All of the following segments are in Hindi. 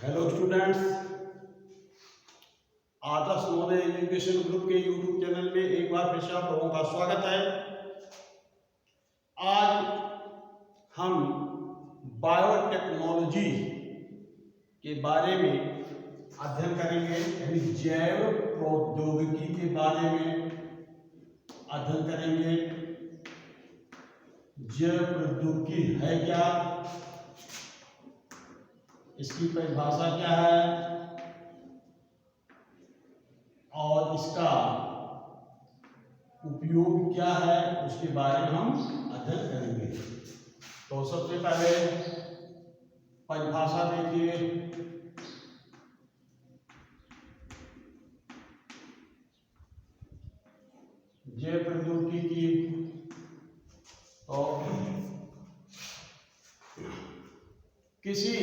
हेलो स्टूडेंट्स, आदर्श नवोदय एजुकेशन ग्रुप के यूट्यूब चैनल में एक बार फिर से आप लोगों का स्वागत है। आज हम बायोटेक्नोलॉजी के बारे में अध्ययन करेंगे, यानी जैव प्रौद्योगिकी के बारे में अध्ययन करेंगे। जैव प्रौद्योगिकी है क्या, इसकी परिभाषा क्या है और इसका उपयोग क्या है, उसके बारे में हम अध्ययन करेंगे। तो सबसे पहले परिभाषा देखिए। जैव प्रौद्योगिकी की तो किसी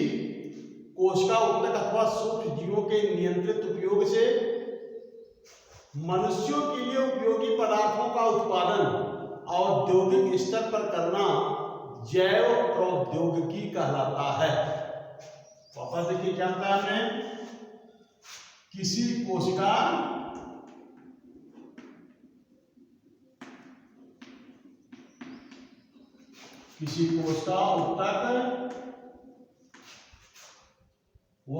कोशिका उत्तक अथवा सूक्ष्म जीवों के नियंत्रित उपयोग से मनुष्यों के लिए उपयोगी पदार्थों का उत्पादन औद्योगिक स्तर पर करना जैव प्रौद्योगिकी कहलाता है। वापस देखिए क्या होता है, किसी कोशिका उत्तक व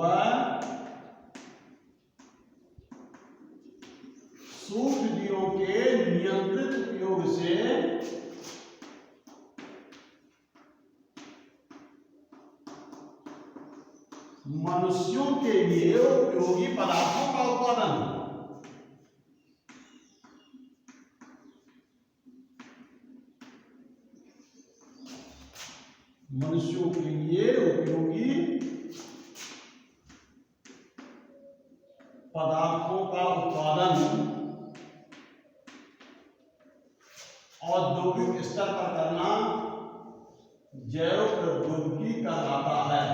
सूक्ष्म जीवों के नियंत्रित उपयोग से मनुष्यों के लिए उपयोगी पदार्थों का उत्पादन मनुष्यों के लिए उपयोगी पदार्थों का उत्पादन औद्योगिक स्तर पर करना जैव प्रौद्योगिकी कहलाता है।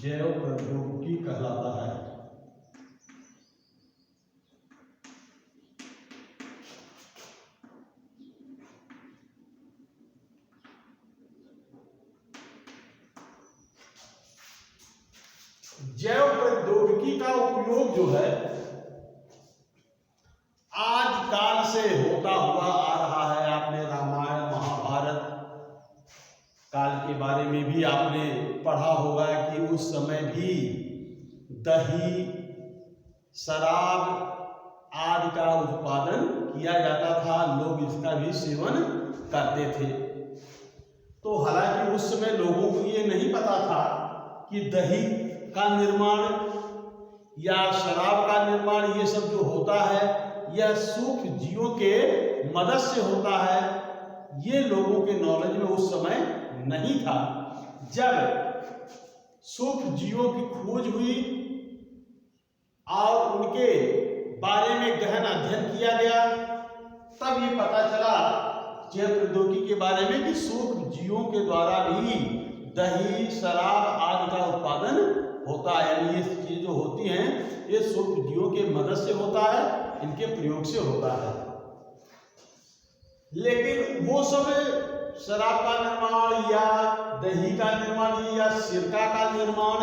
जैव प्रौद्योगिकी कहलाता है। जैव प्रौद्योगिकी का उपयोग जो है आज काल से होता हुआ आ रहा है। आपने रामायण महाभारत काल के बारे में भी आपने पढ़ा होगा कि उस समय भी दही, शराब आदि का उत्पादन किया जाता था, लोग इसका भी सेवन करते थे। तो हालांकि उस समय लोगों को ये नहीं पता था कि दही का निर्माण या शराब का निर्माण ये सब जो होता है यह सूक्ष्म जीवों के मदद से होता है। ये लोगों के नॉलेज में उस समय नहीं था। जब सूक्ष्म जीवों की खोज हुई और उनके बारे में गहन अध्ययन किया गया, तब ये पता चला जैव प्रौद्योगिकी के बारे में कि सूक्ष्म जीवों के द्वारा भी दही, शराब आदि का उत्पादन होता है। यानी ये चीज जो होती हैं ये सूक्ष्म जीवों के मदद से होता है, इनके प्रयोग से होता है। लेकिन वो सब शराब का निर्माण या दही का निर्माण या सिरका का निर्माण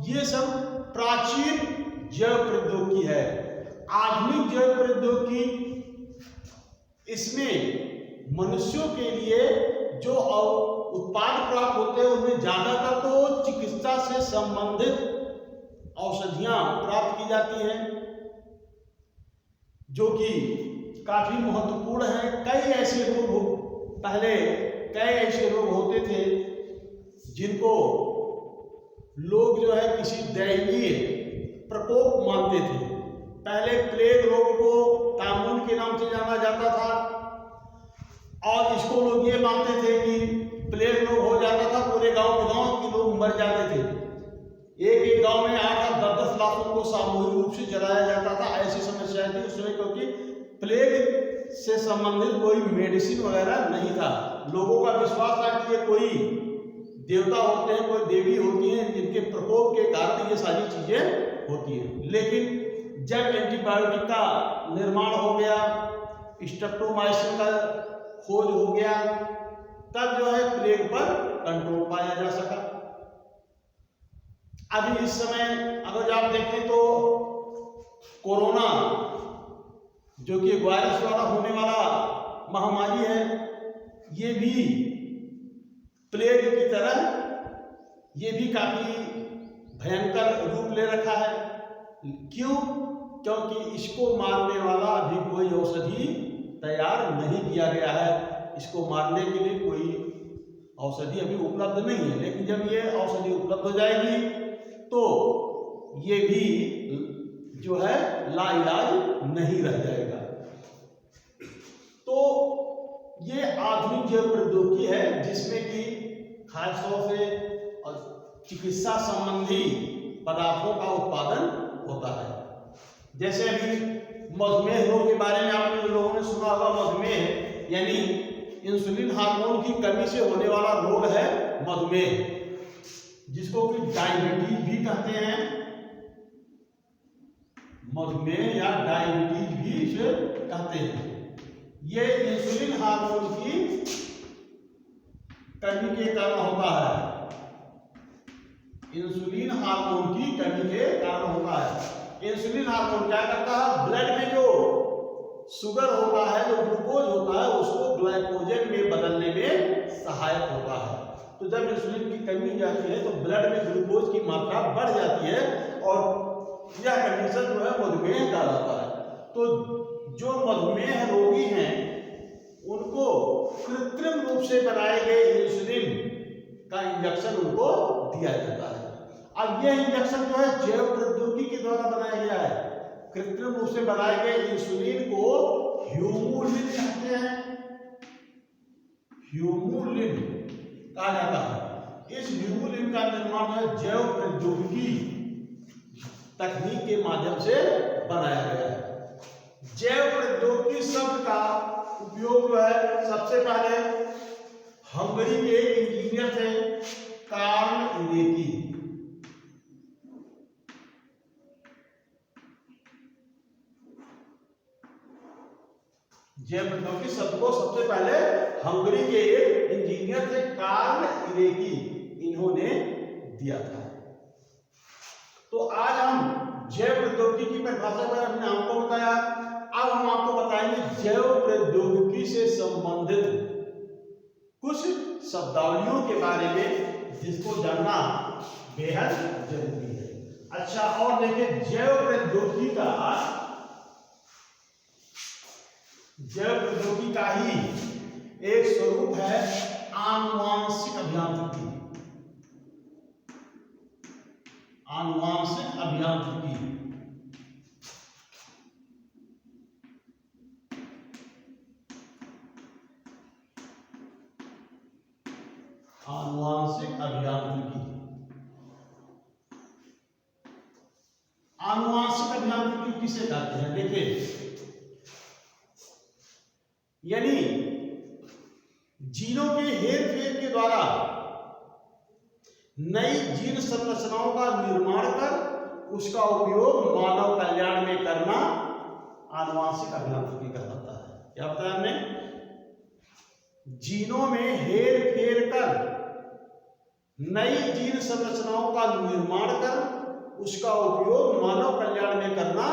ये सब प्राचीन जैव प्रौद्योगिकी है। आधुनिक जैव प्रौद्योगिकी इसमें मनुष्यों के लिए जो उत्पाद प्राप्त होते हैं उनमें ज्यादातर तो चिकित्सा से संबंधित औषधियां प्राप्त की जाती हैं, जो कि काफी महत्वपूर्ण है। कई ऐसे रोग होते थे जिनको लोग जो है किसी दैवीय प्रकोप मानते थे। पहले प्लेग रोग को तामून के नाम से जाना जाता था और इसको लोग ये मानते थे कि प्लेग रोग हो जाता था पूरे गांव के लोग मर जाते थे। एक गांव में 8-10 लाखों को सामूहिक रूप से जलाया जाता था। ऐसी समस्या थी उस समय, क्योंकि प्लेग से संबंधित कोई मेडिसिन वगैरह नहीं था। लोगों का विश्वास था कि ये कोई देवता होते हैं, कोई देवी होती हैं जिनके प्रकोप के कारण ये सारी चीजें होती हैं। लेकिन जब एंटीबायोटिक का निर्माण हो गया स्ट्रेप्टोमाइसिन का खोज हो गया, तब जो है प्लेग पर कंट्रोल पाया जा सका। अभी इस समय अगर आप देखें तो कोरोना जो कि वायरस द्वारा होने वाला महामारी है, ये भी प्लेग की तरह ये भी काफी भयंकर रूप ले रखा है। क्यों? क्योंकि इसको मारने वाला अभी कोई औषधि तैयार नहीं किया गया है। इसको मारने के लिए कोई औषधि अभी उपलब्ध नहीं है, लेकिन जब ये औषधि उपलब्ध हो जाएगी तो ये भी जो है लाइलाज नहीं रह जाएगा। तो ये आधुनिक जैव प्रौद्योगिकी है जिसमें कि खासतौर से चिकित्सा संबंधी पदार्थों का उत्पादन होता है। जैसे अभी मधुमेह रोग के बारे में आप लोगों ने सुना होगा। मधुमेह यानी इंसुलिन हार्मोन की कमी से होने वाला रोग है मधुमेह, जिसको कि डायबिटीज भी कहते हैं। मधुमेह या डायबिटीज भी इसे कहते हैं। ये इंसुलिन हार्मोन की कमी के कारण होता है। इंसुलिन हार्मोन की कमी के कारण होता है। इंसुलिन हार्मोन क्या करता है? ब्लड में जो शुगर होता है, जो ग्लूकोज होता है, उसको ग्लाइकोजन में बदलने में सहायक होता है। तो जब इंसुलिन की कमी जाती है तो ब्लड में ग्लूकोज की मात्रा बढ़ जाती है और यह कंडीशन जो है मधुमेह का रहता है। तो जो मधुमेह रोगी हैं उनको कृत्रिम रूप से बनाए गए इंसुलिन का इंजेक्शन उनको दिया जाता है। अब यह इंजेक्शन जो है जैव प्रौद्योगिकी के द्वारा बनाया गया है। कृत्रिम रूप से बनाए गए इंसुलिन को ह्यूमुलिन कहते हैं। ह्यूमुलिन कहा जाता है। इस ह्यूमुलिन का निर्माण है जैव प्रौद्योगिकी तकनीक के माध्यम से बनाया गया है। जैव प्रौद्योगिकी शब्द का उपयोग जो है सबसे पहले हंगरी के इंजीनियर थे कार्ल इनेकी। जैव प्रौद्योगिकी शब्द को सबसे पहले हंगरी के एक इंजीनियर थे कार्ल इनेकी, इन्होंने दिया था। तो आज हम जैव प्रौद्योगिकी की परिभाषा पर हमने आपको बताया। अब हम आपको बताएंगे जैव प्रौद्योगिकी से संबंधित कुछ शब्दावलियों के बारे में जिसको जानना बेहद जरूरी है। अच्छा, और देखिए जैव प्रौद्योगिकी का ही एक स्वरूप है आनुवांशिक अभियांत्रिकी। आनुवांशिक अभियांत्रिकी आनुवांशिक अभियांत्रिकी आनुवांशिक अभियांत्रिकी किसे कहते हैं? देखिए, यानी जीनों के हेरफेर के द्वारा नई जीन संरचनाओं का निर्माण कर उसका उपयोग मानव कल्याण में करना आनुवांशिक अभियांत्रिकी कहलाता है। क्या बताया हमने? जीनों में हेर फेर कर नई जीन संरचनाओं का निर्माण कर उसका उपयोग मानव कल्याण में करना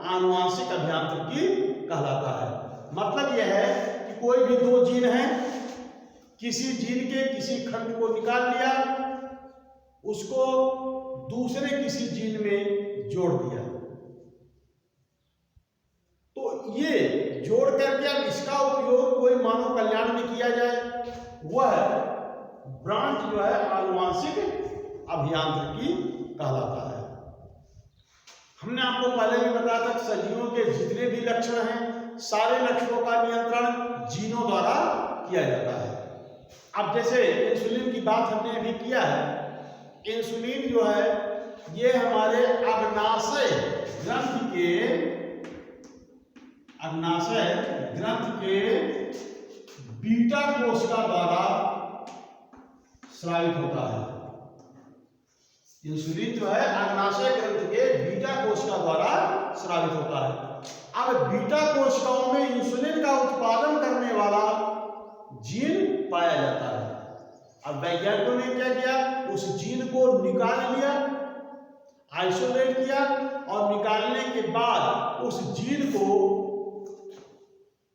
आनुवांशिक अभियांत्रिकी कहलाता है। मतलब यह है कि कोई भी दो जीन हैं, किसी जीन के किसी खंड को निकाल लिया, उसको दूसरे किसी जीन में जोड़ दिया, तो ये जोड़ करके अब इसका उपयोग कोई मानव कल्याण में किया जाए, वह ब्रांच जो है आनुवांशिक अभियांत्रिकी कहलाता है। हमने आपको पहले भी बताया था सजीवों के जितने भी लक्षण हैं सारे लक्षणों का नियंत्रण जीनों द्वारा किया जाता है। अब जैसे इंसुलिन की बात हमने अभी किया है। इंसुलिन जो है ये हमारे अग्नाशय ग्रंथ के बीटा कोशिका द्वारा स्रावित होता है। इंसुलिन जो है अग्नाशय ग्रंथ के बीटा कोशिका द्वारा स्रावित होता है। अब बीटा कोशिकाओं में इंसुलिन का उत्पादन करने वाला जीन पाया जाता है। अब वैज्ञानिकों ने क्या किया, उस जीन को निकाल लिया, आइसोलेट किया, और निकालने के बाद उस जीन को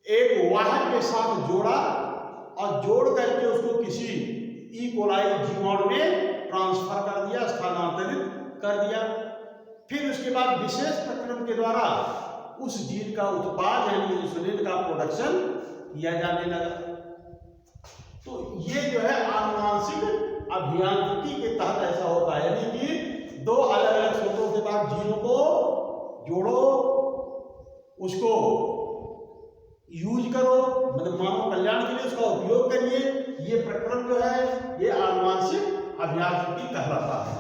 एक वाहक के साथ जोड़ा और जोड़ करके उसको किसी ई कोलाई जीवाणु में ट्रांसफर कर दिया, स्थानांतरित कर दिया। फिर उसके बाद विशेष प्रक्रम के द्वारा उस जीन का उत्पाद यानी इंसुलिन का प्रोडक्शन किया जाने लगा। तो ये जो है आनुवांशिक अभियांत्रिकी के तहत ऐसा होता है, यानी कि दो अलग अलग स्रोतों के बाद जीनों को जोड़ो, उसको यूज करो, मतलब मानव कल्याण के लिए उसका उपयोग करिए। ये प्रक्रम जो है ये आनुवांशिक अभियांत्रिकी कहलाता है।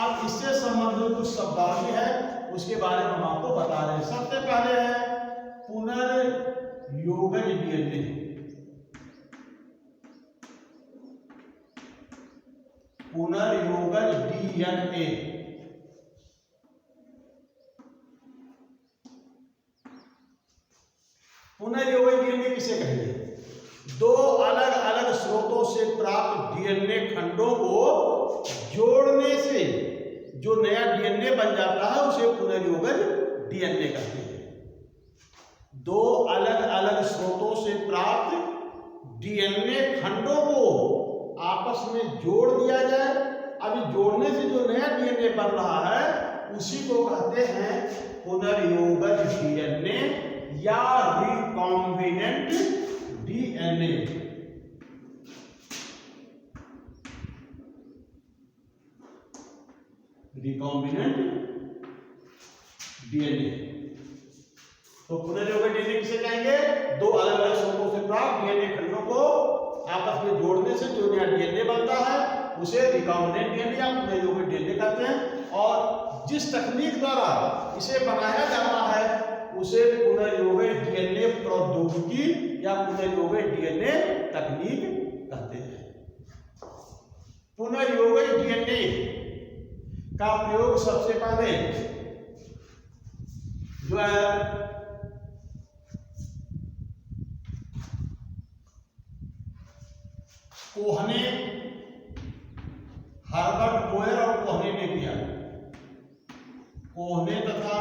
अब इससे संबंधित कुछ शब्दावली है, उसके बारे में हम आपको बता रहे हैं। सबसे पहले है पुनर्योगज डीएनए। पुनर्योगज डीएनए पुनर्योगज डीएनए किसे कहेंगे? दो अलग अलग स्रोतों से प्राप्त डीएनए खंडों को जोड़ने से जो नया डीएनए बन जाता है उसे पुनर्योगज डीएनए कहते हैं। दो अलग अलग स्रोतों से प्राप्त डीएनए खंडों को आपस में जोड़ दिया जाए। अभी जोड़ने से जो नया डीएनए बन रहा है उसी को कहते हैं पुनर्योगज डीएनए या रिकॉम्बिनेंट डीएनए। Recombinant DNA. तो पुनर्योगज डीएनए किसे कहेंगे? दो अलग अलग स्रोतों से प्राप्त डीएनए खंडों को आपस में जोड़ने से जो नया डीएनए बनता है उसे रिकॉम्बिनेंट डीएनए या पुनर्योगज डीएनए कहते हैं। और जिस तकनीक द्वारा इसे बनाया जाता है उसे पुनर्योगज डीएनए प्रौद्योगिकी या पुनर्योगज डीएनए तकनीक कहते हैं। पुनर्योगज डीएनए का प्रयोग सबसे पहले जो है कोहने, हर्बर्ट बोयर और कोहने ने किया। कोहने तथा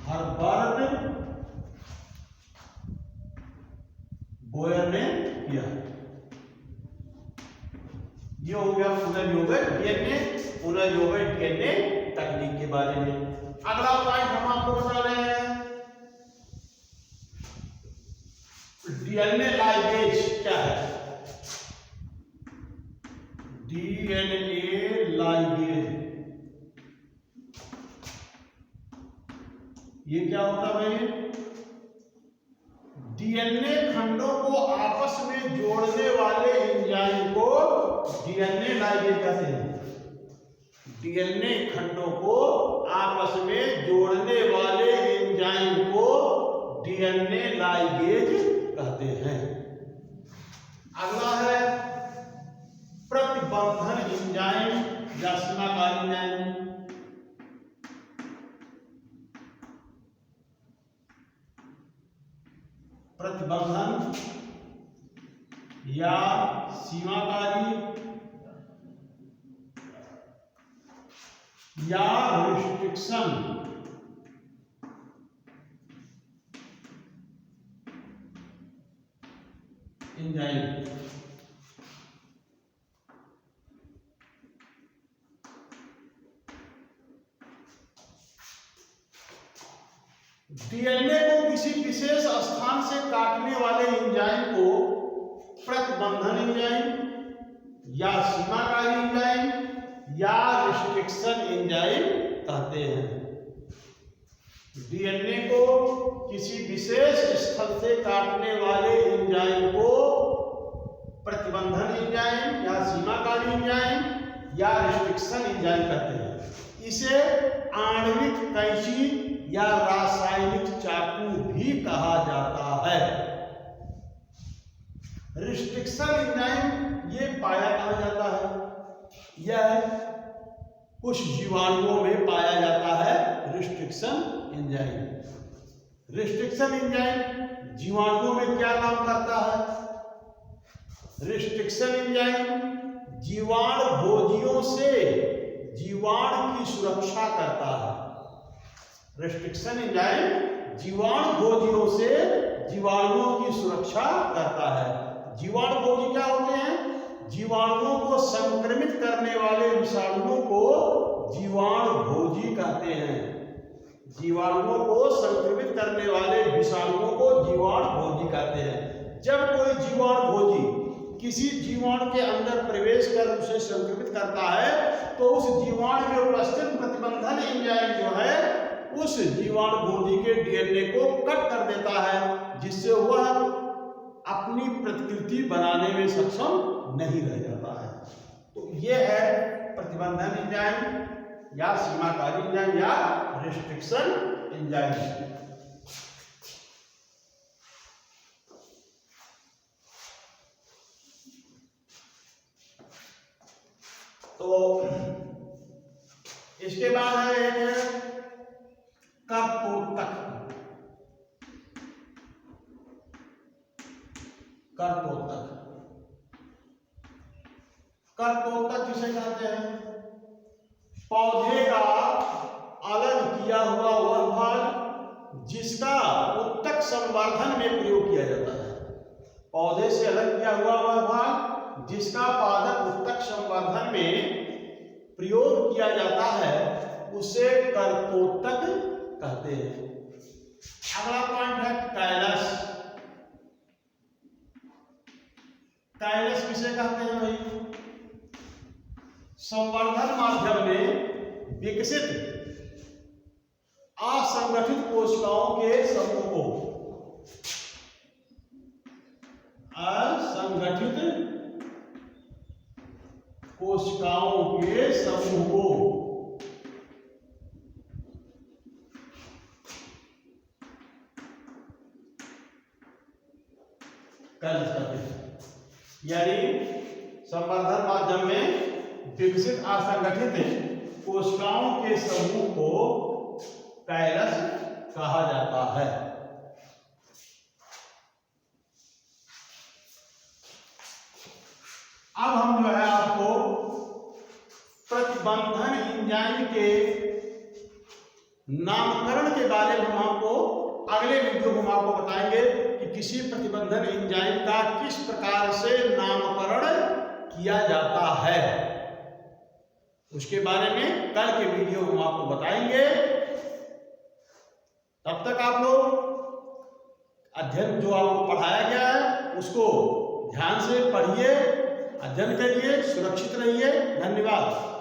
हर्बर्ट बोयर ने किया। ये हो गया पुनर्योगज डीएनए, पुनर्योगज डीएनए तकनीक के बारे में। अगला पॉइंट हम आपको बता रहे हैं डीएनए लाइगेज क्या है। डीएनए लाइगेज ये क्या होता है भाई? डीएनए खंडों को आपस में जोड़ने वाले एंजाइम को डीएनए लाइगेज कहते हैं। डीएनए खंडों को आपस में जोड़ने वाले एंजाइम को डीएनए लाइगेज कहते हैं। अगला है प्रतिबंधन एंजाइम या सीमाकारी एंजाइम। प्रतिबंधन या सीमाकारी या रिस्ट्रिक्शन एंजाइम। डीएनए को किसी विशेष स्थान से काटने वाले एंजाइम को प्रतिबंधन एंजाइम या सीमाकारी एंजाइम या रिस्ट्रिक्शन एंजाइम कहते हैं। डीएनए को किसी विशेष स्थल से काटने वाले एंजाइम को प्रतिबंधन एंजाइम या सीमाकारी एंजाइम या रिस्ट्रिक्शन एंजाइम कहते हैं। इसे आणविक कैंची या रासायनिक चाकू भी कहा जाता है। रिस्ट्रिक्शन एंजाइम ये पाया कहा जाता है, यह कुछ जीवाणुओं में पाया जाता है रिस्ट्रिक्शन एंजाइम। रिस्ट्रिक्शन एंजाइम जीवाणुओं में क्या काम करता है? रिस्ट्रिक्शन एंजाइम जीवाणु भोजियों से जीवाणु की सुरक्षा करता है। रिस्ट्रिक्शन एंजाइम जीवाणु भोजियों से जीवाणुओं की सुरक्षा करता है। जीवाणु भोजी क्या होते हैं? जीवाणुओं को संक्रमित करने वाले विषाणुओं को जीवाणु भोजी कहते हैं। जीवाणुओं को संक्रमित करने वाले विषाणुओं को जीवाणु भोजी कहते हैं। जब कोई जीवाणु भोजी किसी जीवाणु के अंदर प्रवेश कर उसे संक्रमित करता है तो उस जीवाणु में उपस्थित प्रतिबंधन एंजाइम जो है उस जीवाणु भोजी के डीएनए को कट कर देता है, जिससे वह अपनी प्रतिकृति बनाने में सक्षम नहीं रह जाता है। तो यह है प्रतिबंधन एंजाइम या सीमाकारी एंजाइम या रिस्ट्रिक्शन एंजाइम। तो इसके बाद है कर्पोत्तक। कर्पोत्तक कर्पोत्तक किसे कहते हैं? पौधे का अलग किया हुआ वह भाग जिसका उत्तक संवर्धन में प्रयोग किया जाता है। पौधे से अलग किया हुआ वह भाग जिसका पादप उत्तक संवर्धन में प्रयोग किया जाता है उसे कर्पोत्तक कहते हैं। अगला पॉइंट है कैलस। कैलस किसे कहते हैं भाई? संवर्धन माध्यम में विकसित असंगठित कोशिकाओं के समूह को असंगठित कोशिकाओं के समूह को कैलस कहते हैं। यानी संवर्धन माध्यम में विकसित असंगठित कोशिकाओं के समूह को कैलस कहा जाता है। अब हम जो है आपको प्रतिबंधन एंजाइम के नामकरण के बारे में हम आपको अगले वीडियो में हम आपको बताएंगे कि किसी प्रतिबंधन एंजाइम का किस प्रकार से नामकरण किया जाता है। उसके बारे में कल के वीडियो में हम आपको बताएंगे। तब तक आप लोग अध्ययन जो आपको पढ़ाया गया है उसको ध्यान से पढ़िए, अध्ययन करिए, सुरक्षित रहिए। धन्यवाद।